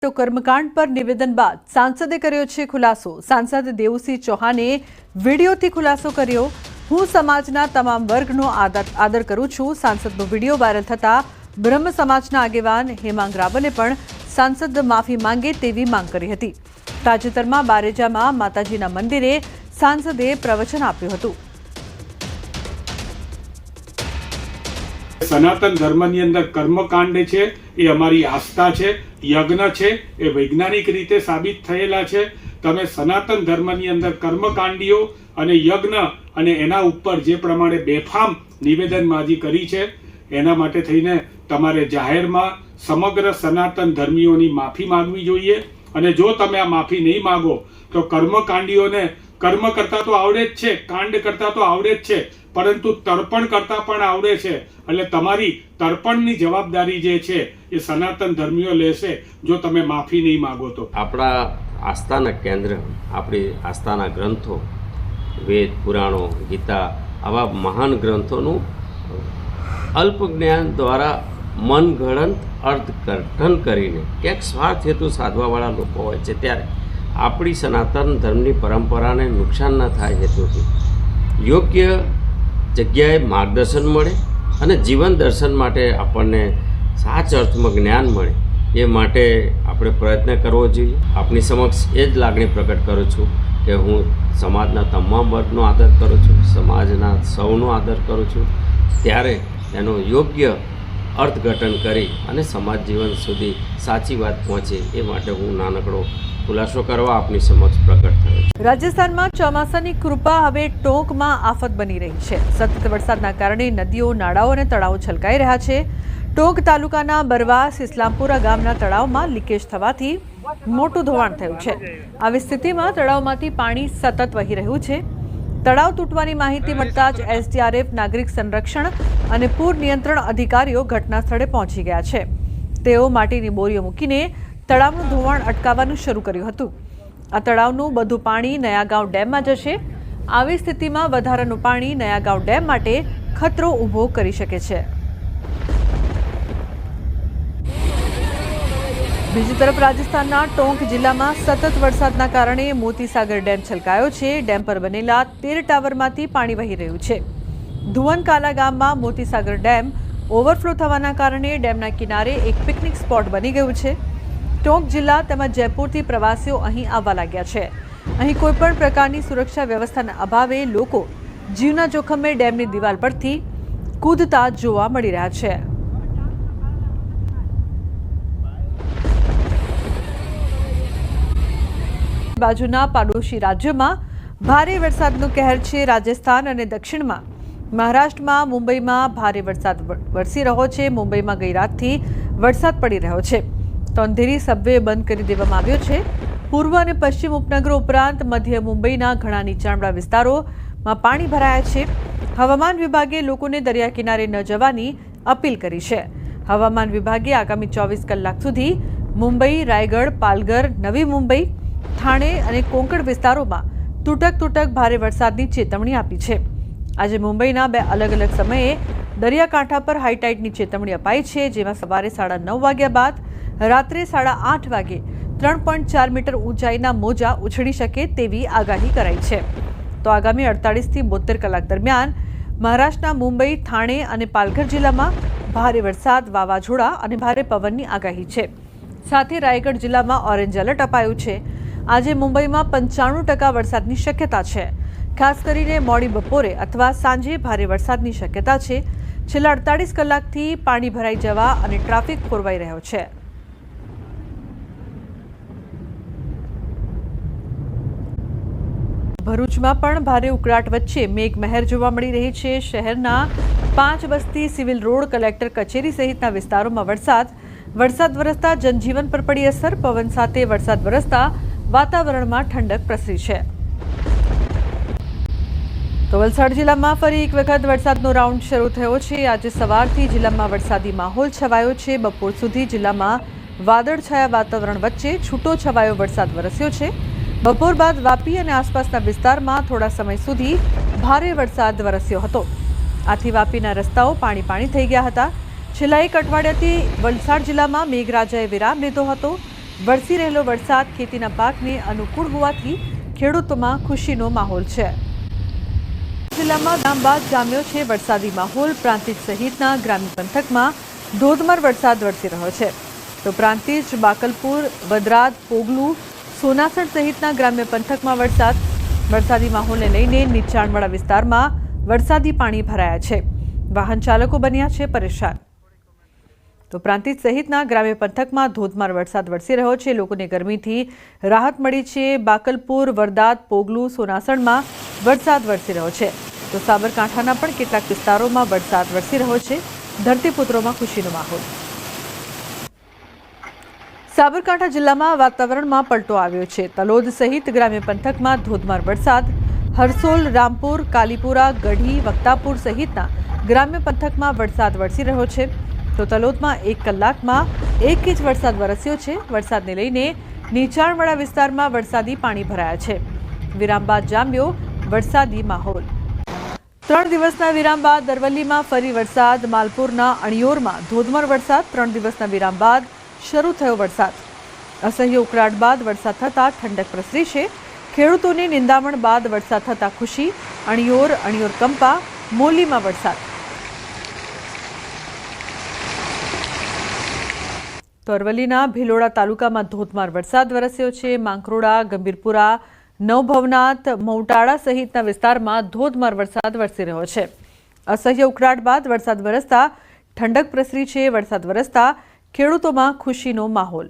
तो कर्मकांड पर निवेदन बाद सांसदे कर्यो छे खुलासो। सांसद देवसिंह चौहाने वीडियोथी खुलासो कर्यो। हूँ समाजना तमाम वर्गनो आदर करूं छूं। सांसदनो वीडियो वायरल थता ब्रह्म समाजना आगेवान हेमांग रावले पण सांसद माफी मांगे तेवी मांग करी हती। ताजेतरमां बारेजामां माताजीना मंदिरे सांसदे प्रवचन आप्युं हतुं। सनातन धर्मनी अंदर कर्मकांड छे ए अमारी आस्था छे, यज्ञ छे ए वैज्ञानिक रीते साबित थयेला छे। तमे सनातन धर्मनी अंदर कर्मकांडीओ अने यज्ञ अने एना उपर जे प्रमाणे बेफाम निवेदनबाजी करी छे एना माटे थईने तमारे जाहेरमां समग्र सनातन धर्मीओनी माफी मांगवी जोईए। अने जो तमे आ माफी नहीं मांगो तो कर्मकांडीओने कर्म करता तो आवडे ज छे, कांड करता तो आवडे ज छे, परंतु तर्पण करता पण आवडे छे। એટલે તમારી તર્પણની જવાબદારી જે છે એ સનાતન ધર્મીઓ લેશે જો તમે માફી નહીં માંગો તો। આપણા આસ્થાના કેન્દ્ર, આપણી આસ્થાના ગ્રંથો, વેદ, પુરાણો, ગીતા આવા મહાન ગ્રંથોનું અલ્પ જ્ઞાન દ્વારા મનગળંત અર્થઘટન કરીને ક્યાંક સ્વાર્થ હેતુ સાધવાવાળા લોકો હોય છે, ત્યારે આપણી સનાતન ધર્મની પરંપરાને નુકસાન ન થાય હેતુથી યોગ્ય જગ્યાએ માર્ગદર્શન મળે અને જીવન દર્શન માટે આપણને સાચ અર્થમાં જ્ઞાન મળે એ માટે આપણે પ્રયત્ન કરવો જોઈએ। આપની સમક્ષ એ જ લાગણી પ્રગટ કરું છું કે હું સમાજના તમામ વર્ગનો આદર કરું છું, સમાજના સૌનો આદર કરું છું, ત્યારે એનો યોગ્ય અર્થઘટન કરી અને સમાજ જીવન સુધી સાચી વાત પહોંચે એ માટે હું નાનકડો ખુલાસો કરવા આપની સમક્ષ પ્રગટ થયો છું। રાજસ્થાનમાં ચોમાસાની કૃપા હવે ટોંકમાં આફત બની રહી છે। સતત વરસાદના કારણે નદીઓ, નાળાઓ અને તળાવો છલકાઈ રહ્યા છે। ટોંક તાલુકાના બરવાસ ઇસ્લામપુરા ગામના તળાવમાં લીકેજ થવાથી મોટું ધોવાણ થયું છે। આવી સ્થિતિમાં તળાવમાંથી પાણી સતત વહી રહ્યું છે। તળાવ તૂટવાની માહિતી મળતા જ એસડીઆરએફ, નાગરિક સંરક્ષણ અને પૂર નિયંત્રણ અધિકારીઓ ઘટના સ્થળે પહોંચી ગયા છે। તેઓ માટીની બોરીઓ મૂકીને તળાવનું ધોવાણ અટકાવવાનું શરૂ કર્યું હતું। આ તળાવનું બધું પાણી નયાગાંવ ડેમમાં જશે। આવી સ્થિતિમાં વધારાનું પાણી નયાગાંવ ડેમ માટે ખતરો ઊભો કરી શકે છે। બીજી તરફ રાજસ્થાનના ટોંક જિલ્લામાં સતત વરસાદના કારણે મોતીસાગર ડેમ છલકાયો છે। ડેમ પર બનેલા 13 ટાવરમાંથી પાણી વહી રહ્યું છે। ધુવનકાલા ગામમાં મોતીસાગર ડેમ ઓવરફ્લો થવાના કારણે ડેમના કિનારે એક પિકનિક સ્પોટ બની ગયું છે। ટોંક જિલ્લા તેમજ જયપુરથી પ્રવાસીઓ અહીં આવવા લાગ્યા છે। અહીં કોઈપણ પ્રકારની સુરક્ષા વ્યવસ્થાના અભાવે લોકો જીવના જોખમે ડેમની દિવાલ પરથી કૂદતા જોવા મળી રહ્યા છે। બાજુના પાડોશી રાજ્યોમાં ભારે વરસાદનો કહેર છે। રાજસ્થાન અને દક્ષિણમાં મહારાષ્ટ્રમાં, મુંબઈમાં ભારે વરસાદ વરસી રહ્યો છે। મુંબઈમાં ગઈ રાતથી વરસાદ પડી રહ્યો છે તો અંધેરી સબવે બંધ કરી દેવામાં આવ્યો છે। પૂર્વ અને પશ્ચિમ ઉપનગરો ઉપરાંત મધ્ય મુંબઈના ઘણા નીચાણવાળા વિસ્તારોમાં પાણી ભરાયા છે। હવામાન વિભાગે લોકોને દરિયા કિનારે ન જવાની અપીલ કરી છે। હવામાન વિભાગે આગામી 24 કલાક સુધી મુંબઈ, રાયગઢ, પાલઘર, નવી મુંબઈ, થાણે અને કોંકણ વિસ્તારોમાં તૂટક ભારે વરસાદની ચેતવણી આપી છે। આજે મુંબઈના 2 અલગ અલગ સમયે દરિયાકાંઠા પર હાઈટાઈડની ચેતવણી અપાઈ છે, જેમાં સવારે 9:30 વાગ્યા બાદ રાત્રે 8:30 વાગે 3.4 મીટર ઊંચાઈના મોજા ઉછળી શકે તેવી આગાહી કરાઈ છે। તો આગામી 48 થી 72 કલાક દરમિયાન મહારાષ્ટ્રના મુંબઈ, થાણે અને પાલઘર જિલ્લામાં ભારે વરસાદ, વાવાઝોડા અને ભારે પવનની આગાહી છે। સાથે રાયગઢ જિલ્લામાં ઓરેન્જ એલર્ટ અપાયું છે। આજે મુંબઈમાં 95% વરસાદની શક્યતા છે। ખાસ કરીને મોડી બપોરે અથવા સાંજે ભારે વરસાદની શક્યતા છે। છેલ્લા 48 કલાકથી પાણી ભરાઈ જવા અને ટ્રાફિક ખોરવાઈ રહ્યો છે। ભરૂચમાં પણ ભારે ઉકળાટ વચ્ચે મેઘમહેર જોવા મળી રહી છે। શહેરના 5 બસ્તી, સિવિલ રોડ, કલેક્ટર કચેરી સહિતના વિસ્તારોમાં વરસાદ વરસતા જનજીવન પર પડી અસર। પવન સાથે વરસાદ વરસતા વાતાવરણમાં ઠંડક પ્રસરી છે। તો વલસાડ જિલ્લામાં ફરી એક વખત વરસાદનો રાઉન્ડ શરૂ થયો છે। આજે સવારથી જિલ્લામાં વરસાદી માહોલ છવાયો છે। બપોર સુધી જિલ્લામાં વાદળછાયા વાતાવરણ વચ્ચે છૂટો છવાયો વરસાદ વરસ્યો છે। બપોર બાદ વાપી અને આસપાસના વિસ્તારમાં થોડા સમય સુધી ભારે વરસાદ વરસ્યો હતો। આથી વાપીના રસ્તાઓ પાણી થઈ ગયા હતા। છેલ્લા એક અઠવાડિયાથી વલસાડ જિલ્લામાં મેઘરાજાએ વિરામ લીધો હતો। વરસી રહેલો વરસાદ ખેતીના પાકને અનુકૂળ હોવાથી ખેડૂતોમાં ખુશીનો માહોલ છે. જિલ્લામાં ગામ બાદ જામ્યો છે વરસાદી માહોલ. પ્રાંતિજ સહિતના ગ્રામ્ય પંથકમાં ધોધમાર વરસાદ વરસી રહ્યો છે. તો પ્રાંતિજ, બાકલપુર, વદરાદ, પોગલું, સોનાસણ સહિતના ગ્રામ્ય પંથકમાં વરસાદી માહોલને લઈને નીચાણવાળા વિસ્તારમાં વરસાદી પાણી ભરાયા છે. વાહન ચાલકો બન્યા છે પરેશાન. તો પ્રાંતિજ સહિતના ગ્રામ્ય પંથકમાં ધોધમાર વરસાદ વરસી રહ્યો છે. લોકોને ગરમીથી રાહત મળી છે. બાકલપુર, વરદાદ, પોગલું, સોનાસણમાં વરસાદ વરસી રહ્યો છે. તો સાબરકાંઠાના પણ કેટલાક વિસ્તારોમાં વરસાદ વરસી રહ્યો છે. ધરતીપુત્રોમાં ખુશીનો માહોલ. સાબરકાંઠા જિલ્લામાં વાતાવરણમાં પલટો આવ્યો છે. તલોદ સહિત ગ્રામ્ય પંથકમાં ધોધમાર વરસાદ. હરસોલ, રામપુર, કાલીપુરા, ગઢી, વક્તાપુર સહિતના ગ્રામ્ય પંથકમાં વરસાદ વરસી રહ્યો છે. તો તલોદમાં 1 કલાકમાં 1 ઇંચ વરસાદ વરસ્યો છે. વરસાદને લઈને નીચાણવાળા વિસ્તારમાં વરસાદી પાણી ભરાયા છે. વિરામ બાદ જામ્યો વરસાદી માહોલ. 3 દિવસના વિરામ બાદ અરવલ્લીમાં ફરી વરસાદ. માલપુરના અણિયોરમાં ધોધમાર વરસાદ. 3 દિવસના વિરામ બાદ શરૂ થયો વરસાદ. અસહ્ય ઉકળાટ બાદ વરસાદ થતાં ઠંડક પ્રસરી છે. ખેડૂતોની નિંદામણ બાદ વરસાદ થતાં ખુશી. અણિયોર કંપા, મોલીમાં વરસાદ. તો અરવલ્લીના ભિલોડા તાલુકામાં ધોધમાર વરસાદ વરસ્યો છે. માંકરોડા, ગંભીરપુરા, નવભવનાથ, મૌટાળા સહિતના વિસ્તારમાં ધોધમાર વરસાદ વરસી રહ્યો છે. અસહ્ય ઉકળાટ બાદ વરસાદ વરસતા ઠંડક પ્રસરી છે. વરસાદ વરસતા ખેડૂતોમાં ખુશીનો માહોલ.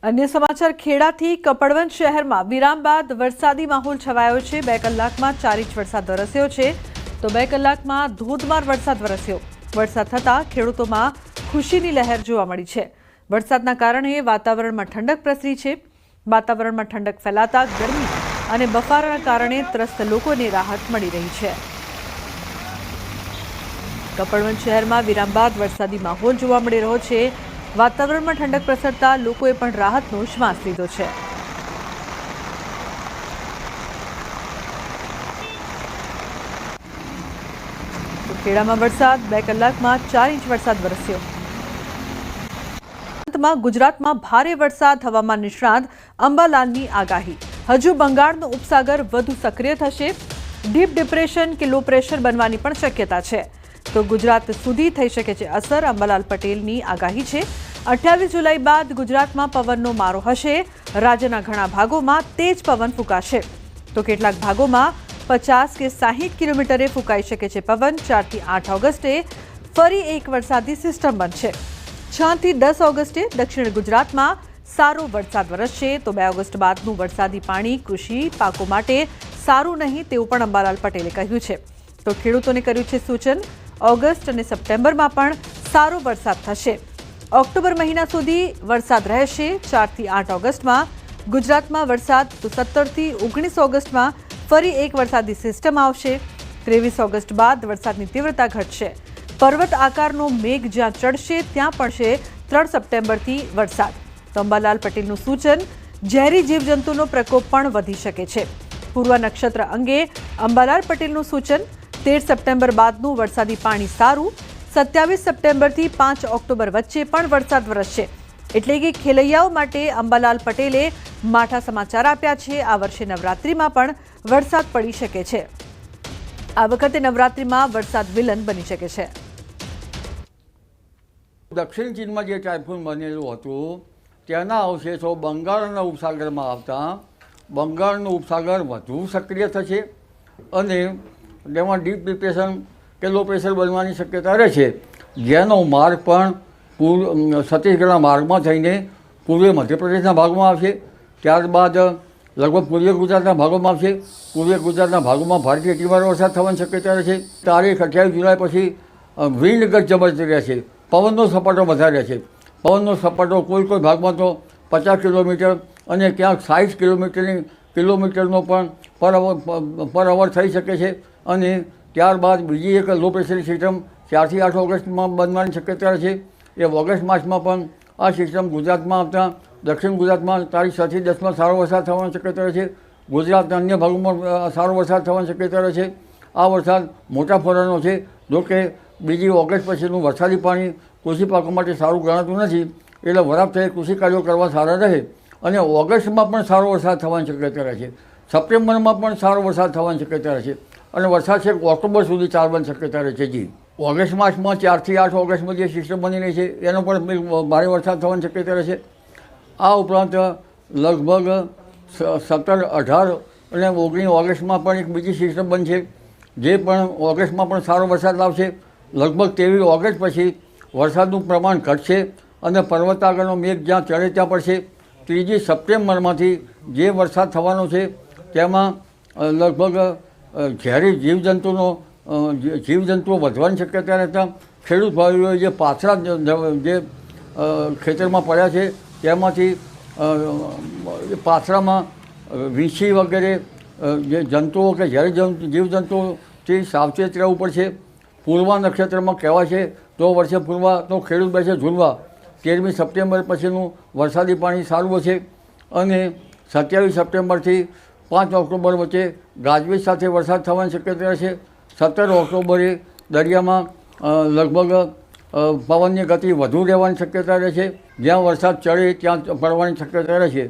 અન્ય સમાચાર, ખેડાથી કપડવંજ શહેરમાં વિરામ બાદ વરસાદી માહોલ છવાયો છે. 2 કલાકમાં 4 ઇંચ વરસાદ વરસ્યો છે. તો 2 કલાકમાં ધોધમાર વરસાદ વરસ્યો. વરસાદ થતાં ખેડૂતોમાં ખુશીની લહેર જોવા મળી છે. વરસાદના કારણે વાતાવરણમાં ઠંડક પ્રસરી છે. વાતાવરણમાં ઠંડક ફેલાતા ગરમી અને બફારાના કારણે ત્રસ્ત લોકોને રાહત મળી રહી છે. કપડવંજ શહેરમાં વિરામ બાદ વરસાદી માહોલ જોવા મળી રહ્યો છે. વાતાવરણમાં ઠંડક પ્રસરતા લોકોએ પણ રાહતનો શ્વાસ લીધો છે. ખેડામાં વરસાદ. 2 કલાકમાં 4 ઇંચ વરસાદ વરસ્યો. ગુજરાતમાં ભારે વરસાદ. હવામાન નિષ્ણાત અંબાલાલની આગાહી. હજુ બંગાળનો ઉપસાગર વધુ સક્રિય થશે. ડીપ ડિપ્રેશન કે લો પ્રેશર બનવાની પણ શક્યતા છે. તો ગુજરાત સુધી થઈ શકે છે અસર. અંબાલાલ પટેલની આગાહી છે. 28 જુલાઈ બાદ ગુજરાતમાં પવનનો મારો હશે. રાજ્યના ઘણા ભાગોમાં તેજ પવન ફૂંકાશે. તો કેટલાક ભાગોમાં 50 કે 60 કિલોમીટરે ફૂંકાઈ શકે છે પવન. 4 થી 8 ઓગસ્ટે ફરી એક વરસાદી સિસ્ટમ બનશે. 6 થી 10 ઓગસ્ટે દક્ષિણ ગુજરાતમાં સારો વરસાદ વરસશે. તો 2 ઓગસ્ટ બાદનું વરસાદી પાણી કૃષિ પાકો માટે સારું નહીં તેવું પણ અંબાલાલ પટેલે કહ્યું છે. તો ખેડૂતોને કર્યું છે સૂચન. ઓગસ્ટ અને સપ્ટેમ્બરમાં પણ સારો વરસાદ થશે. ઓક્ટોબર મહિના સુધી વરસાદ રહેશે. 4 થી 8 ઓગસ્ટમાં ગુજરાતમાં વરસાદ. તો 17 થી 19 ઓગસ્ટમાં ફરી એક વરસાદી સિસ્ટમ આવશે. 23 ઓગસ્ટ બાદ વરસાદની તીવ્રતા ઘટશે. પર્વત આકારનો મેઘ જ્યાં ચડશે ત્યાં પડશે 3 સપ્ટેમ્બરથી વરસાદ. તો અંબાલાલ પટેલનું સૂચન. ઝેરી જીવજંતુનો પ્રકોપ પણ વધી શકે છે. પૂર્વ નક્ષત્ર અંગે અંબાલાલ પટેલનું સૂચન. 13 સપ્ટેમ્બર બાદનું વરસાદી પાણી સારું. 27 સપ્ટેમ્બરથી 5 ઓક્ટોબર વચ્ચે પણ વરસાદ વરસશે. એટલે કે ખેલૈયાઓ માટે અંબાલાલ પટેલે માઠા સમાચાર આપ્યા છે. આ વર્ષે નવરાત્રિમાં પણ વરસાદ પડી શકે છે. આ વખતે નવરાત્રિમાં વરસાદ વિલન બની શકે છે. દક્ષિણ ચીનમાં જે ટાઇફૂન બનેલું હતું તેના અવશેષો બંગાળના ઉપસાગરમાં આવતા બંગાળનો ઉપસાગર વધુ સક્રિય થશે અને તેમાં ડીપ ડિપ્રેશન કે લો પ્રેશર બનવાની શક્યતા રહે છે. જેનો માર્ગ પણ છત્તીસગઢના માર્ગમાં થઈને પૂર્વીય મધ્યપ્રદેશના ભાગમાં આવશે. ત્યારબાદ લગભગ પૂર્વીય ગુજરાતના ભાગોમાં આવશે. પૂર્વીય ગુજરાતના ભાગોમાં ભારેથી અતિભારે વરસાદ થવાની શક્યતા રહે છે. તારીખ 28 જુલાઈ પછી વિન્ડ ગત જબરજસ્ત રહેશે. પવનનો સપાટો વધારે છે. પવનનો સપાટો કોઈ ભાગમાં તો 50 કિલોમીટર અને ક્યાંક 60 કિલોમીટરનો પણ પર અવર થઈ શકે છે. અને ત્યારબાદ બીજી એક લો પ્રેશર સિસ્ટમ 4 થી 8 ઓગસ્ટમાં બનવાની શક્યતા છે. એ ઓગસ્ટ માસમાં પણ આ સિસ્ટમ ગુજરાતમાં આવતા દક્ષિણ ગુજરાતમાં તારીખ 6 થી 10માં સારો વરસાદ થવાની શક્યતા છે. ગુજરાતના અન્ય ભાગોમાં સારો વરસાદ થવાની શક્યતા છે. આ વરસાદ મોટા ફોરાનો છે. જોકે બીજી ઓગસ્ટ પછીનું વરસાદી પાણી કૃષિ પાકો માટે સારું ગણાતું નથી. એટલે વરાપ કૃષિ કાર્યો કરવા સારા રહે અને ઓગસ્ટમાં પણ સારો વરસાદ થવાની શક્યતા રહે છે, સપ્ટેમ્બરમાં પણ સારો વરસાદ થવાની શક્યતા રહે છે અને વરસાદ છેક ઓક્ટોબર સુધી ચાલવાની શક્યતા રહે છે. જી, ઓગસ્ટ માસમાં 4 થી 8 ઓગસ્ટમાં જે સિસ્ટમ બની રહી છે એનો પણ ભારે વરસાદ થવાની શક્યતા રહે છે. આ ઉપરાંત લગભગ 17, 18 અને 19 ઓગસ્ટમાં પણ એક બીજી સિસ્ટમ બનશે જે પણ ઓગસ્ટમાં પણ સારો વરસાદ લાવશે. લગભગ 23 ઓગસ્ટ પછી વરસાદનું પ્રમાણ ઘટશે અને પર્વતાગરનો મેઘ જ્યાં ચડે ત્યાં પડશે. 3 સપ્ટેમ્બરમાંથી જે વરસાદ થવાનો છે તેમાં લગભગ ઝેરી જીવજંતુઓ વધવાની શક્યતા રહેતા ખેડૂત ભાઈઓએ જે પાથરા જે ખેતરમાં પડ્યા છે તેમાંથી પાથરામાં વીંછી વગેરે જે જંતુઓ કે ઝેરી જીવજંતુઓથી સાવચેત રહેવું પડશે. પૂર્વા નક્ષત્રમાં કહેવાય છે તો વર્ષે પૂર્વા તો ખેડૂત બેસે ઝૂલવા. 13મી સપ્ટેમ્બર પછીનું વરસાદી પાણી સારું છે અને 27 સપ્ટેમ્બરથી 5 ઓક્ટોબર વચ્ચે ગાજવીજ સાથે વરસાદ થવાની શક્યતા રહેશે. 17 ઓક્ટોબરે દરિયામાં લગભગ પવનની ગતિ વધુ રહેવાની શક્યતા રહે છે. જ્યાં વરસાદ ચડે ત્યાં પડવાની શક્યતા રહે છે.